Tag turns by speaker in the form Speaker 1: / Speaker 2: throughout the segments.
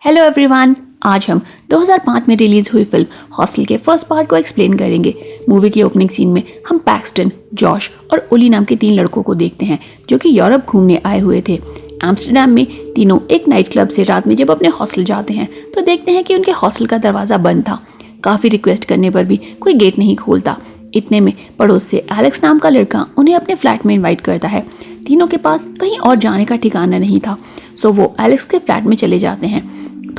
Speaker 1: Hello everyone, आज हम 2005 में रिलीज हुई फिल्म हॉस्टल के फर्स्ट पार्ट को एक्सप्लेन करेंगे। मूवी की ओपनिंग सीन में हम पैक्सटन, जॉश और ओली नाम के 3 लड़कों को देखते हैं जो कि यूरोप घूमने आए हुए थे। एम्स्टर्डम में तीनों एक नाइट क्लब से रात में जब अपने हॉस्टल जाते हैं तो देखते हैं कि उनके हॉस्टल का दरवाज़ा बंद था। काफ़ी रिक्वेस्ट करने पर भी कोई गेट नहीं खोलता। इतने में पड़ोस से एलेक्स नाम का लड़का उन्हें अपने फ्लैट में इन्वाइट करता है। तीनों के पास कहीं और जाने का ठिकाना नहीं था, सो वो एलेक्स के फ्लैट में चले जाते हैं।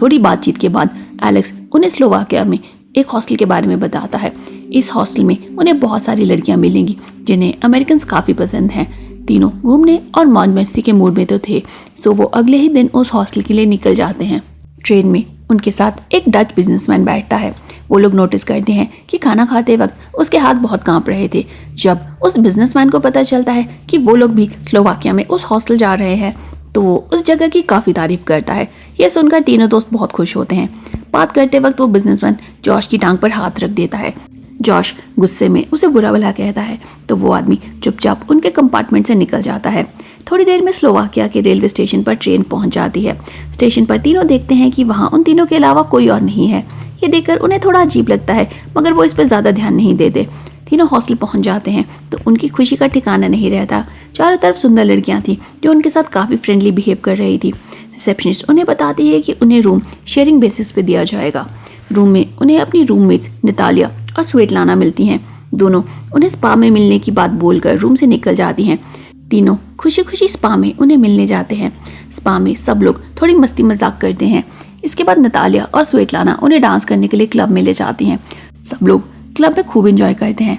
Speaker 1: थोड़ी बातचीत के बाद एलेक्स उन्हें स्लोवाकिया में एक हॉस्टल के बारे में बताता है। इस हॉस्टल में उन्हें बहुत सारी लड़कियां मिलेंगी जिन्हें अमेरिकन काफ़ी पसंद हैं। तीनों घूमने और मौज मस्ती के मूड में तो थे, सो वो अगले ही दिन उस हॉस्टल के लिए निकल जाते हैं। ट्रेन में उनके साथ एक डच बिजनेसमैन बैठता है। वो लोग नोटिस करते हैं कि खाना खाते वक्त उसके हाथ बहुत कांप रहे थे। जब उस बिजनेसमैन को पता चलता है कि वो लोग भी स्लोवाकिया में उस हॉस्टल जा रहे हैं तो वो उस जगह की काफ़ी तारीफ करता है। ये सुनकर तीनों दोस्त बहुत खुश होते हैं। बात करते वक्त वो बिजनेसमैन जॉश की टांग पर हाथ रख देता है। जॉश गुस्से में उसे बुरा भला कहता है तो वो आदमी चुपचाप उनके कंपार्टमेंट से निकल जाता है। थोड़ी देर में स्लोवाकिया के रेलवे स्टेशन पर ट्रेन पहुंच जाती है। स्टेशन पर तीनों देखते हैं कि वहाँ उन तीनों के अलावा कोई और नहीं है। ये देखकर उन्हें थोड़ा अजीब लगता है, मगर वो इस पर ज़्यादा ध्यान नहीं देते। तीनों हॉस्टल पहुंच जाते हैं तो उनकी खुशी का ठिकाना नहीं रहता। चारों तरफ सुंदर लड़कियां थीं जो उनके साथ काफ़ी फ्रेंडली बिहेव कर रही थी। रिसेप्शनिस्ट उन्हें बताती है कि उन्हें रूम शेयरिंग बेसिस पे दिया जाएगा। रूम में उन्हें अपनी रूममेट्स नतालिया और स्वेटलाना मिलती हैं। दोनों उन्हें स्पा में मिलने की बात बोलकर रूम से निकल जाती हैं। तीनों खुशी खुशी स्पा में उन्हें मिलने जाते हैं। स्पा में सब लोग थोड़ी मस्ती मजाक करते हैं। इसके बाद नतालिया और स्वेटलाना उन्हें डांस करने के लिए क्लब में ले जाती हैं। सब लोग क्लब में खूब एंजॉय करते हैं।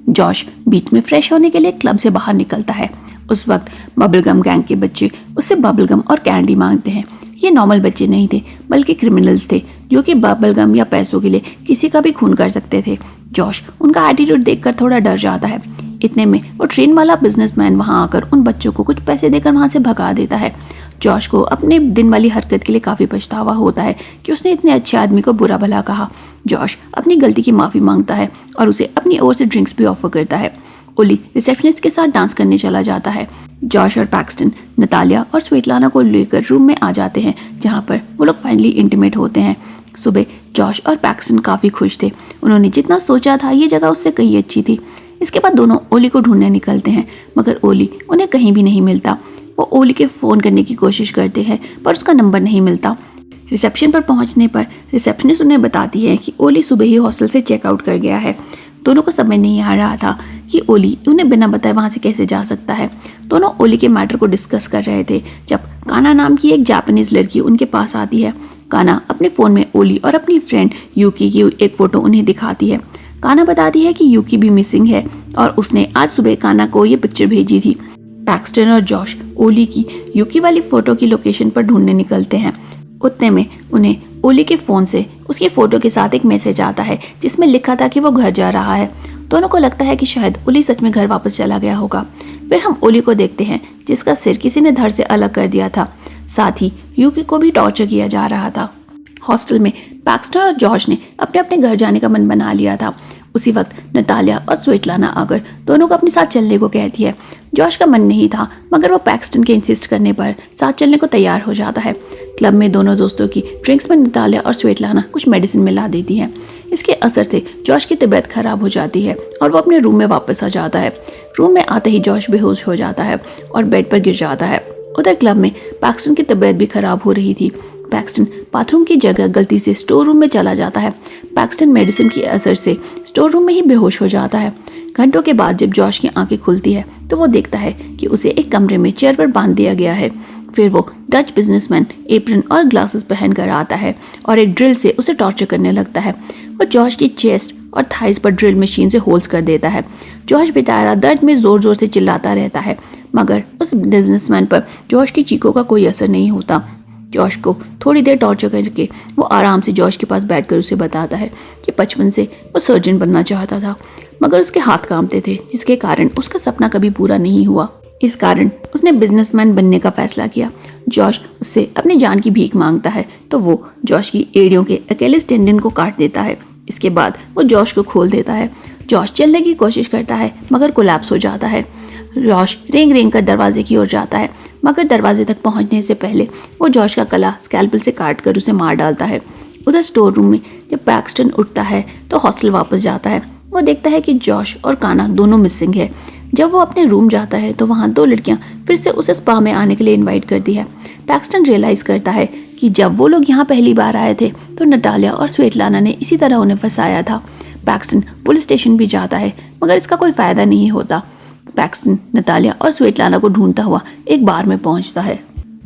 Speaker 1: जॉश बीच में फ्रेश होने के लिए क्लब से बाहर निकलता है। उस वक्त बबलगम गैंग के बच्चे उससे बबलगम और कैंडी मांगते हैं। ये नॉर्मल बच्चे नहीं थे बल्कि क्रिमिनल्स थे जो कि बबलगम या पैसों के लिए किसी का भी खून कर सकते थे। जॉश उनका एटीट्यूड देखकर थोड़ा डर जाता है। इतने में वो ट्रेन वाला बिजनेसमैन वहां आकर उन बच्चों को कुछ पैसे देकर वहां से भगा देता है। जॉश को अपने दिन वाली हरकत के लिए काफ़ी पछतावा होता है कि उसने इतने अच्छे आदमी को बुरा भला कहा। जॉश अपनी गलती की माफ़ी मांगता है और उसे अपनी ओर से ड्रिंक्स भी ऑफर करता है। ओली रिसेप्शनिस्ट के साथ डांस करने चला जाता है। जॉश और पैक्सटन नतालिया और स्वेटलाना को लेकर रूम में आ जाते हैं जहाँ पर वो लोग फाइनली इंटीमेट होते हैं। सुबह जॉश और पैक्सटन काफ़ी खुश थे। उन्होंने जितना सोचा था ये जगह उससे कहीं अच्छी थी। इसके बाद दोनों ओली को ढूंढने निकलते हैं, मगर ओली उन्हें कहीं भी नहीं मिलता। वो ओली के फ़ोन करने की कोशिश करते हैं पर उसका नंबर नहीं मिलता। रिसेप्शन पर पहुंचने पर रिसेप्शनिस्ट उन्हें बताती है कि ओली सुबह ही हॉस्टल से चेकआउट कर गया है। दोनों को समझ नहीं आ रहा था कि ओली उन्हें बिना बताए वहां से कैसे जा सकता है। दोनों ओली के मैटर को डिस्कस कर रहे थे जब काना नाम की एक जापानीज लड़की उनके पास आती है। काना अपने फ़ोन में ओली और अपनी फ्रेंड यूकी की एक फ़ोटो उन्हें दिखाती है। काना बताती है कि यूकी भी मिसिंग है और उसने आज सुबह काना को ये पिक्चर भेजी थी। पैक्सटन और जॉश ओली की यूकी वाली फ़ोटो की लोकेशन पर ढूंढने निकलते हैं। उतने में उन्हें ओली के फ़ोन से उसकी फ़ोटो के साथ एक मैसेज आता है जिसमें लिखा था कि वो घर जा रहा है। दोनों को लगता है कि शायद ओली सच में घर वापस चला गया होगा। फिर हम ओली को देखते हैं जिसका सिर किसी ने धड़ से अलग कर दिया था। साथ ही यूकी को भी टॉर्चर किया जा रहा था। हॉस्टल में पैक्सटन और जॉश ने अपने अपने घर जाने का मन बना लिया था। उसी वक्त नतालिया और स्वेटलाना आकर दोनों को अपने साथ चलने को कहती है। जॉश का मन नहीं था मगर वो पैक्सटन के इंसिस्ट करने पर साथ चलने को तैयार हो जाता है। क्लब में दोनों दोस्तों की ड्रिंक्स में नतालिया और स्वेटलाना कुछ मेडिसिन मिला देती हैं। इसके असर से जॉश की तबीयत खराब हो जाती है और वो अपने रूम में वापस आ जाता है। रूम में आते ही जॉश बेहोश हो जाता है और बेड पर गिर जाता है। उधर क्लब में पैक्सटन की तबीयत भी खराब हो रही थी। पैक्सटन बाथरूम की जगह गलती से स्टोर रूम में चला जाता है। पैक्सटन मेडिसिन के असर से स्टोर रूम में ही बेहोश हो जाता है। घंटों के बाद जब जॉश की आंखें खुलती है तो वो देखता है कि उसे एक कमरे में चेयर पर बांध दिया गया है। फिर वो डच बिजनेसमैन एप्रन और ग्लासेस पहनकर आता है और एक ड्रिल से उसे टॉर्चर करने लगता है। वो जॉश की चेस्ट और थाइस पर ड्रिल मशीन से होल्स कर देता है। जॉश बेचारा दर्द में जोर जोर से चिल्लाता रहता है, मगर उस बिजनेसमैन पर जॉश की चीखों का कोई असर नहीं होता। जॉश को थोड़ी देर टॉर्चर करके वो आराम से जॉश के पास बैठकर उसे बताता है कि बचपन से वो सर्जन बनना चाहता था, मगर उसके हाथ कांपते थे जिसके कारण उसका सपना कभी पूरा नहीं हुआ। इस कारण उसने बिजनेसमैन बनने का फैसला किया। जॉश उससे अपनी जान की भीख मांगता है तो वो जॉश की एड़ियों के अकेले टेंडन को काट देता है। इसके बाद वो जॉश को खोल देता है। जॉश चलने की कोशिश करता है मगर कोलैप्स हो जाता है। जॉश रेंग रेंग कर दरवाजे की ओर जाता है, मगर दरवाजे तक पहुंचने से पहले वो जॉश का गला स्कैल्पल से काट कर उसे मार डालता है। उधर स्टोर रूम में जब पैक्सटन उठता है तो हॉस्टल वापस जाता है। वो देखता है कि जॉश और काना दोनों मिसिंग है। जब वो अपने रूम जाता है तो वहाँ 2 लड़कियाँ फिर से उसे स्पा में आने के लिए इनवाइट करती है। पैक्सटन रियलाइज़ करता है कि जब वो लोग यहाँ पहली बार आए थे तो नटालिया और स्वेटलाना ने इसी तरह उन्हें फंसाया था। पैक्सटन पुलिस स्टेशन भी जाता है, मगर इसका कोई फ़ायदा नहीं होता। पैक्सटन नटालिया और स्वेटलाना को ढूंढता हुआ एक बार में पहुंचता है।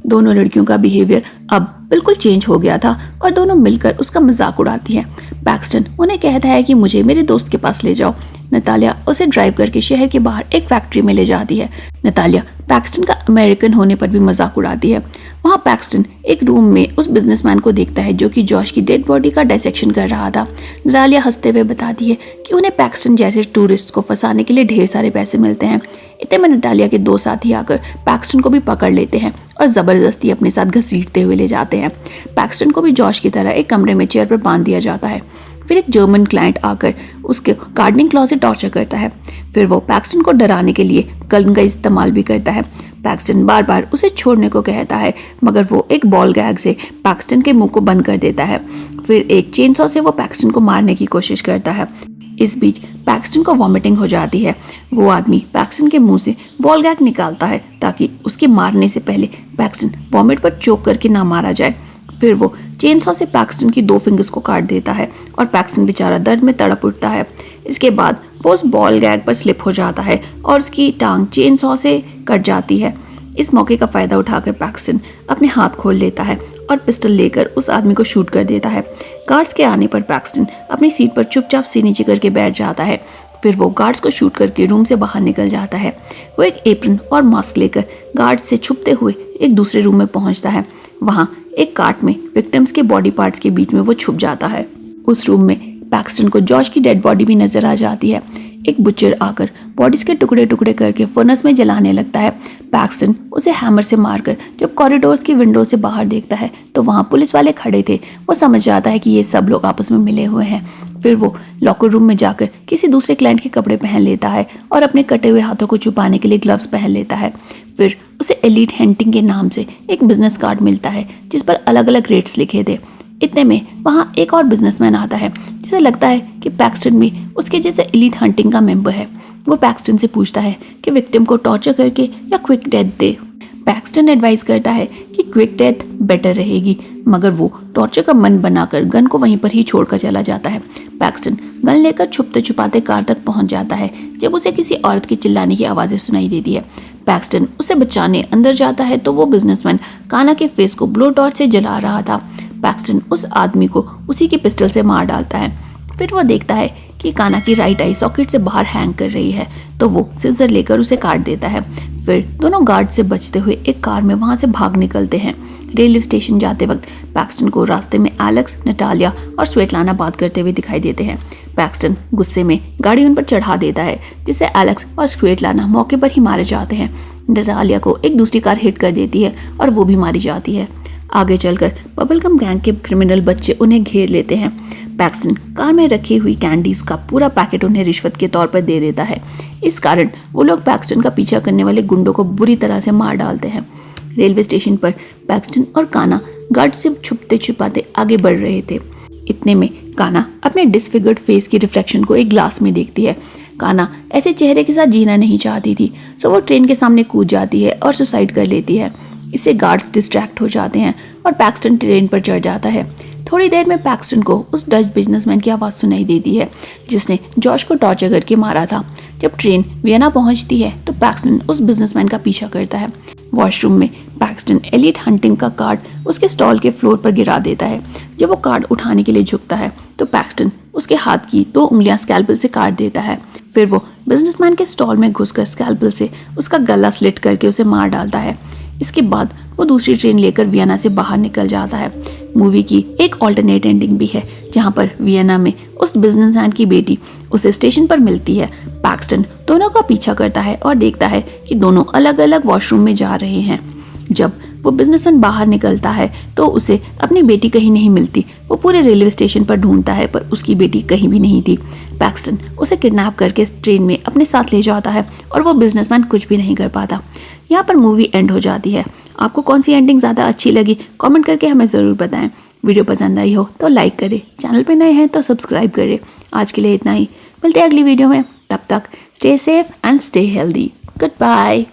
Speaker 1: दोनों लड़कियों का बिहेवियर अब बिल्कुल चेंज हो गया था और दोनों मिलकर उसका मजाक उड़ाती है। पैक्सटन उन्हें कहता है कि मुझे मेरे दोस्त के पास ले जाओ। नतालिया उसे ड्राइव करके शहर के बाहर एक फैक्ट्री में ले जाती है। नतालिया पैक्सटन का अमेरिकन होने पर भी मजाक उड़ाती है। वहाँ पैक्सटन एक रूम में उस बिजनेसमैन को देखता है जो कि जॉश की डेड बॉडी का डायसेक्शन कर रहा था। नतालिया हंसते हुए बताती है कि उन्हें पैक्सटन जैसे टूरिस्ट को फंसाने के लिए ढेर सारे पैसे मिलते हैं। इतने में नतालिया के 2 साथी आकर पैक्सटन को भी पकड़ लेते हैं और ज़बरदस्ती अपने साथ घसीटते हुए ले जाते हैं। पैक्सटन को भी जॉश की तरह एक कमरे में चेयर पर बांध दिया जाता है। फिर एक जर्मन क्लाइंट आकर उसके गार्डनिंग क्लॉ से टॉर्चर करता है। फिर वो पैक्सटन को डराने के लिए गन का इस्तेमाल भी करता है। पैक्सटन बार बार उसे छोड़ने को कहता है, मगर वो एक बॉल गैग से पैक्सटन के मुंह को बंद कर देता है। फिर एक चेनसॉ से वो पैक्सटन को मारने की कोशिश करता है। इस बीच पैक्सटन को वॉमिटिंग हो जाती है। वो आदमी पैक्सटन के मुंह से बॉल गैग निकालता है ताकि उसके मारने से पहले पैक्सटन वॉमिट पर चोक करके ना मारा जाए। फिर वो चेनसॉ से पैक्सटन की 2 फिंगर्स को काट देता है और पैक्सटन बेचारा दर्द में तड़प उठता है। इसके बाद वो उस बॉल गैग पर स्लिप हो जाता है और उसकी टांग चेनसॉ से कट जाती है। इस मौके का फ़ायदा उठाकर पैक्सटन अपने हाथ खोल लेता है और पिस्टल लेकर उस आदमी को शूट कर देता है। गार्ड्स के आने पर पैक्सटन अपनी सीट पर चुपचाप सिर नीचे करके बैठ जाता है। फिर वो गार्ड्स को शूट करके रूम से बाहर निकल जाता है। वो एक एप्रन और मास्क लेकर गार्ड्स से छुपते हुए एक दूसरे रूम में पहुंचता है। वहाँ एक कार्ट में विक्टिम्स के बॉडी पार्ट्स के बीच में वो छुप जाता है। उस रूम में पैक्सटन को जॉर्ज की डेड बॉडी भी नजर आ जाती है। एक बुचर आकर बॉडीज के टुकड़े टुकड़े करके फर्नेस में जलाने लगता है। पैक्सटन उसे हैमर से मारकर जब कॉरिडोर्स की विंडो से बाहर देखता है तो वहाँ पुलिस वाले खड़े थे। वो समझ जाता है कि ये सब लोग आपस में मिले हुए हैं। फिर वो लॉकर रूम में जाकर किसी दूसरे क्लाइंट के कपड़े पहन लेता है और अपने कटे हुए हाथों को छुपाने के लिए ग्लव्स पहन लेता है। फिर उसे एलीट हंटिंग के नाम से एक बिजनेस कार्ड मिलता है जिस पर अलग अलग रेट्स लिखे थे। इतने में वहाँ एक और बिजनेसमैन आता है जिसे लगता है कि पैक्सटन भी उसके जैसे एलीट हंटिंग का मेंबर है। वो पैक्सटन से पूछता है कि विक्टिम को टॉर्चर करके या क्विक डेथ दे। पैक्सटन एडवाइस करता है कि क्विक डेथ बेटर रहेगी, मगर वो टॉर्चर का मन बनाकर गन को वहीं पर ही छोड़कर चला जाता है। पैक्सटन गन लेकर छुपते छुपाते कार तक पहुंच जाता है जब उसे किसी औरत की चिल्लाने की आवाज़ें सुनाई देती है। पैक्सटन उसे बचाने अंदर जाता है तो वो बिजनेसमैन काना के फेस को ब्लो टॉर्च से जला रहा था। पैक्सटन उस आदमी को उसी की पिस्टल से मार डालता है। फिर वो देखता है कि काना की राइट आई सॉकेट से बाहर हैंग कर रही है तो वो सिजर लेकर उसे काट देता है। फिर दोनों गार्ड से बचते हुए एक कार में वहां से भाग निकलते हैं। रेलवे स्टेशन जाते वक्त पैक्सटन को रास्ते में एलेक्स, नटालिया और स्वेटलाना बात करते हुए दिखाई देते हैं। पैक्सटन गुस्से में गाड़ी उन पर चढ़ा देता है जिससे एलेक्स और स्वेटलाना मौके पर ही मारे जाते हैं। नटालिया को एक दूसरी कार हिट कर देती है और वो भी मारी जाती है। आगे चलकर बबलगम गैंग के क्रिमिनल बच्चे उन्हें घेर लेते हैं। पैक्सटन कार में रखी हुई कैंडीज का पूरा पैकेट उन्हें रिश्वत के तौर पर दे देता है। इस कारण वो लोग पैक्सटन का पीछा करने वाले गुंडों को बुरी तरह से मार डालते हैं। रेलवे स्टेशन पर पैक्सटन और काना गार्ड से छुपते छुपाते आगे बढ़ रहे थे। इतने में काना अपने डिसफिगर्ड फेस की रिफ्लेक्शन को एक ग्लास में देखती है। काना ऐसे चेहरे के साथ जीना नहीं चाहती थी, तो वो ट्रेन के सामने कूद जाती है और सुसाइड कर लेती है। इससे गार्ड्स डिस्ट्रैक्ट हो जाते हैं और पैक्सटन ट्रेन पर चढ़ जाता है। थोड़ी देर में पैक्सटन को उस डच बिजनेसमैन की आवाज़ सुनाई देती है जिसने जॉर्ज को टॉर्चर करके मारा था। जब ट्रेन वियना पहुंचती है तो पैक्सटन उस बिजनेसमैन का पीछा करता है। वॉशरूम में पैक्सटन एलीट हंटिंग का कार्ड उसके स्टॉल के फ्लोर पर गिरा देता है। जब वो कार्ड उठाने के लिए झुकता है तो पैक्सटन उसके हाथ की 2 उंगलियां स्कैल्पल से काट देता है। फिर वो बिजनेसमैन के स्टॉल में घुसकर स्कैल्पल से उसका गला स्लिट करके उसे मार डालता है। इसके बाद वो दूसरी ट्रेन लेकर वियना से बाहर निकल जाता है। मूवी की एक ऑल्टरनेट एंडिंग भी है जहां पर वियना में उस बिजनेसमैन की बेटी उसे स्टेशन पर मिलती है। पैक्सटन दोनों का पीछा करता है और देखता है कि दोनों अलग अलग वॉशरूम में जा रहे हैं। जब वो बिजनेसमैन बाहर निकलता है तो उसे अपनी बेटी कहीं नहीं मिलती। वो पूरे रेलवे स्टेशन पर ढूंढता है पर उसकी बेटी कहीं भी नहीं थी। पैक्सटन उसे किडनैप करके ट्रेन में अपने साथ ले जाता है और वो बिजनेसमैन कुछ भी नहीं कर पाता। यहाँ पर मूवी एंड हो जाती है। आपको कौन सी एंडिंग ज़्यादा अच्छी लगी कमेंट करके हमें ज़रूर बताएं। वीडियो पसंद आई हो तो लाइक करें, चैनल पे नए हैं तो सब्सक्राइब करें। आज के लिए इतना ही, मिलते हैं अगली वीडियो में। तब तक stay safe and stay healthy. Good bye.